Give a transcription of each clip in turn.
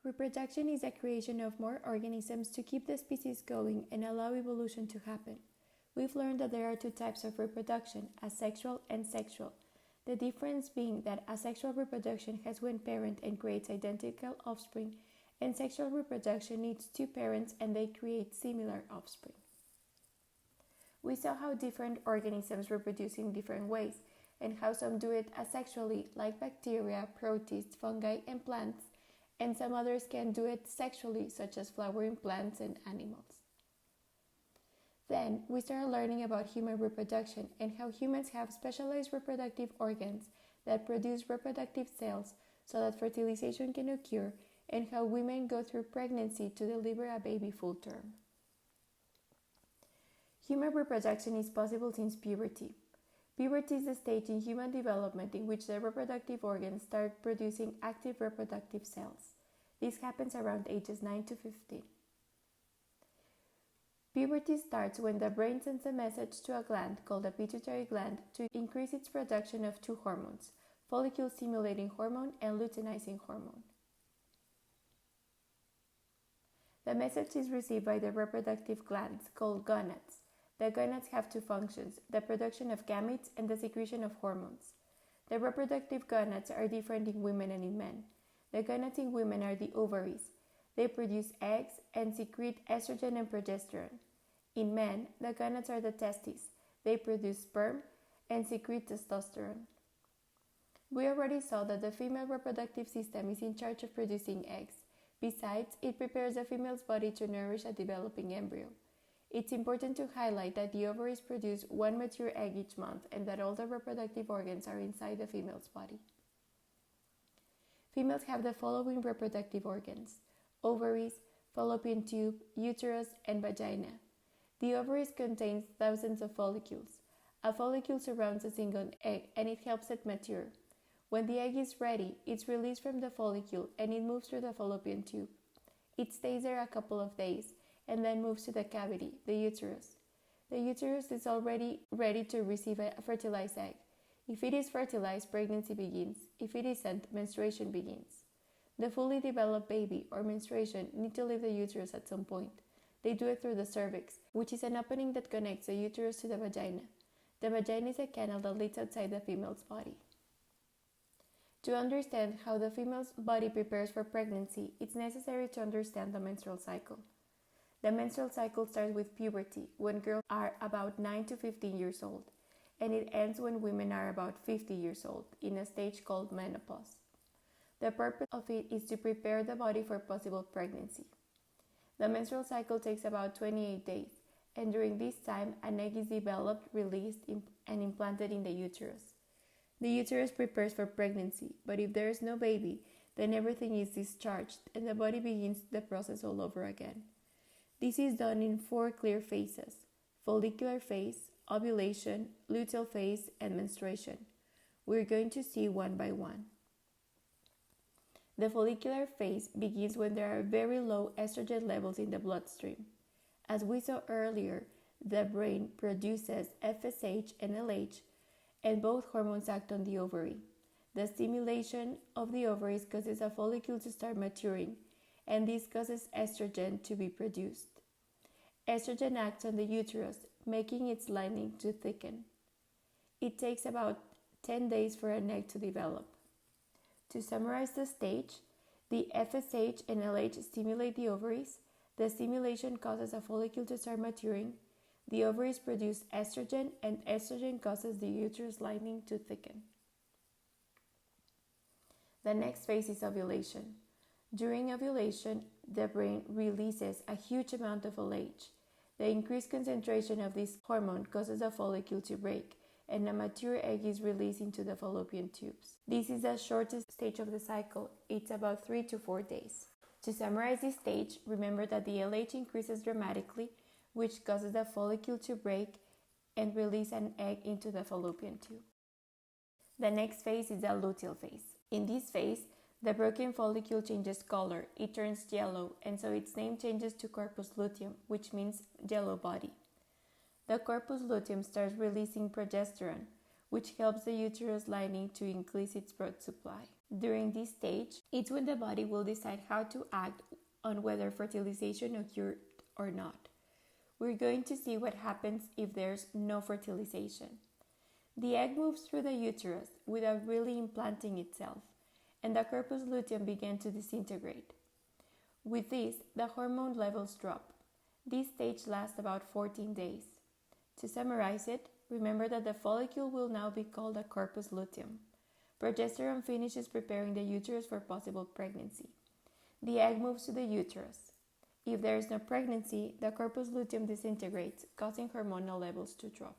Reproduction is the creation of more organisms to keep the species going and allow evolution to happen. We've learned that there are two types of reproduction, asexual and sexual. The difference being that asexual reproduction has one parent and creates identical offspring, and sexual reproduction needs two parents and they create similar offspring. We saw how different organisms reproduce in different ways, and how some do it asexually, like bacteria, protists, fungi, and plants, and some others can do it sexually, such as flowering plants and animals. Then, we started learning about human reproduction and how humans have specialized reproductive organs that produce reproductive cells so that fertilization can occur, and how women go through pregnancy to deliver a baby full term. Human reproduction is possible since puberty. Puberty is the stage in human development in which the reproductive organs start producing active reproductive cells. This happens around ages 9 to 15. Puberty starts when the brain sends a message to a gland called the pituitary gland to increase its production of two hormones, follicle-stimulating hormone and luteinizing hormone. The message is received by the reproductive glands called gonads. The gonads have two functions, the production of gametes and the secretion of hormones. The reproductive gonads are different in women and in men. The gonads in women are the ovaries. They produce eggs and secrete estrogen and progesterone. In men, the gonads are the testes. They produce sperm and secrete testosterone. We already saw that the female reproductive system is in charge of producing eggs. Besides, it prepares the female's body to nourish a developing embryo. It's important to highlight that the ovaries produce one mature egg each month and that all the reproductive organs are inside the female's body. Females have the following reproductive organs: ovaries, fallopian tube, uterus, and vagina. The ovaries contains thousands of follicles. A follicle surrounds a single egg and it helps it mature. When the egg is ready, it's released from the follicle and it moves through the fallopian tube. It stays there a couple of days and then moves to the cavity, the uterus. The uterus is already ready to receive a fertilized egg. If it is fertilized, pregnancy begins. If it isn't, menstruation begins. The fully developed baby or menstruation need to leave the uterus at some point. They do it through the cervix, which is an opening that connects the uterus to the vagina. The vagina is a canal that leads outside the female's body. To understand how the female's body prepares for pregnancy, it's necessary to understand the menstrual cycle. The menstrual cycle starts with puberty, when girls are about 9 to 15 years old, and it ends when women are about 50 years old, in a stage called menopause. The purpose of it is to prepare the body for possible pregnancy. The menstrual cycle takes about 28 days, and during this time, an egg is developed, released, and implanted in the uterus. The uterus prepares for pregnancy, but if there is no baby, then everything is discharged, and the body begins the process all over again. This is done in 4 clear phases: follicular phase, ovulation, luteal phase, and menstruation. We're going to see one by one. The follicular phase begins when there are very low estrogen levels in the bloodstream. As we saw earlier, the brain produces FSH and LH, and both hormones act on the ovary. The stimulation of the ovaries causes a follicle to start maturing, and this causes estrogen to be produced. Estrogen acts on the uterus, making its lining to thicken. It takes about 10 days for an egg to develop. To summarize the stage, the FSH and LH stimulate the ovaries, the stimulation causes a follicle to start maturing, the ovaries produce estrogen, and estrogen causes the uterus lining to thicken. The next phase is ovulation. During ovulation, the brain releases a huge amount of LH. The increased concentration of this hormone causes the follicle to break, and a mature egg is released into the fallopian tubes. This is the shortest stage of the cycle. It's about 3 to 4 days. To summarize this stage, remember that the LH increases dramatically, which causes the follicle to break and release an egg into the fallopian tube. The next phase is the luteal phase. In this phase, the broken follicle changes color, it turns yellow, and so its name changes to corpus luteum, which means yellow body. The corpus luteum starts releasing progesterone, which helps the uterus lining to increase its blood supply. During this stage, it's when the body will decide how to act on whether fertilization occurred or not. We're going to see what happens if there's no fertilization. The egg moves through the uterus without really implanting itself, and the corpus luteum begins to disintegrate. With this, the hormone levels drop. This stage lasts about 14 days. To summarize it, remember that the follicle will now be called a corpus luteum. Progesterone finishes preparing the uterus for possible pregnancy. The egg moves to the uterus. If there is no pregnancy, the corpus luteum disintegrates, causing hormonal levels to drop.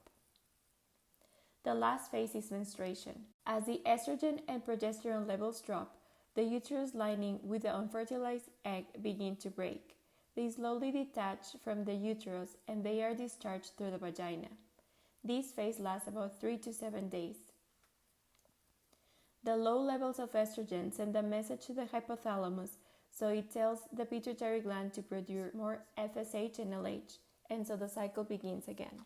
The last phase is menstruation. As the estrogen and progesterone levels drop, the uterus lining with the unfertilized egg begin to break. They slowly detach from the uterus and they are discharged through the vagina. This phase lasts about 3 to 7 days. The low levels of estrogen send a message to the hypothalamus, so it tells the pituitary gland to produce more FSH and LH, and so the cycle begins again.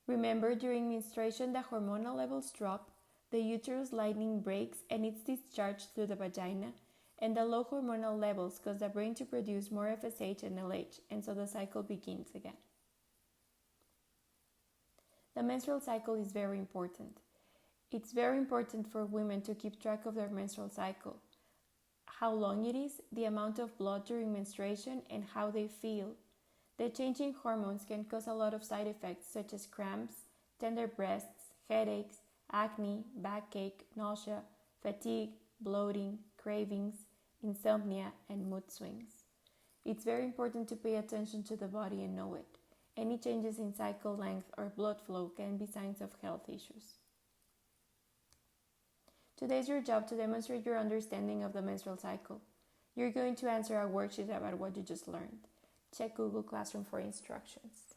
Remember, during menstruation the hormonal levels drop, the uterus lining breaks and it's discharged through the vagina, and the low hormonal levels cause the brain to produce more FSH and LH, and so the cycle begins again. The menstrual cycle is very important. It's very important for women to keep track of their menstrual cycle, how long it is, the amount of blood during menstruation, and how they feel. The changing hormones can cause a lot of side effects such as cramps, tender breasts, headaches, acne, backache, nausea, fatigue, bloating, cravings, insomnia, and mood swings. It's very important to pay attention to the body and know it. Any changes in cycle length or blood flow can be signs of health issues. Today is your job to demonstrate your understanding of the menstrual cycle. You're going to answer a worksheet about what you just learned. Check Google Classroom for instructions.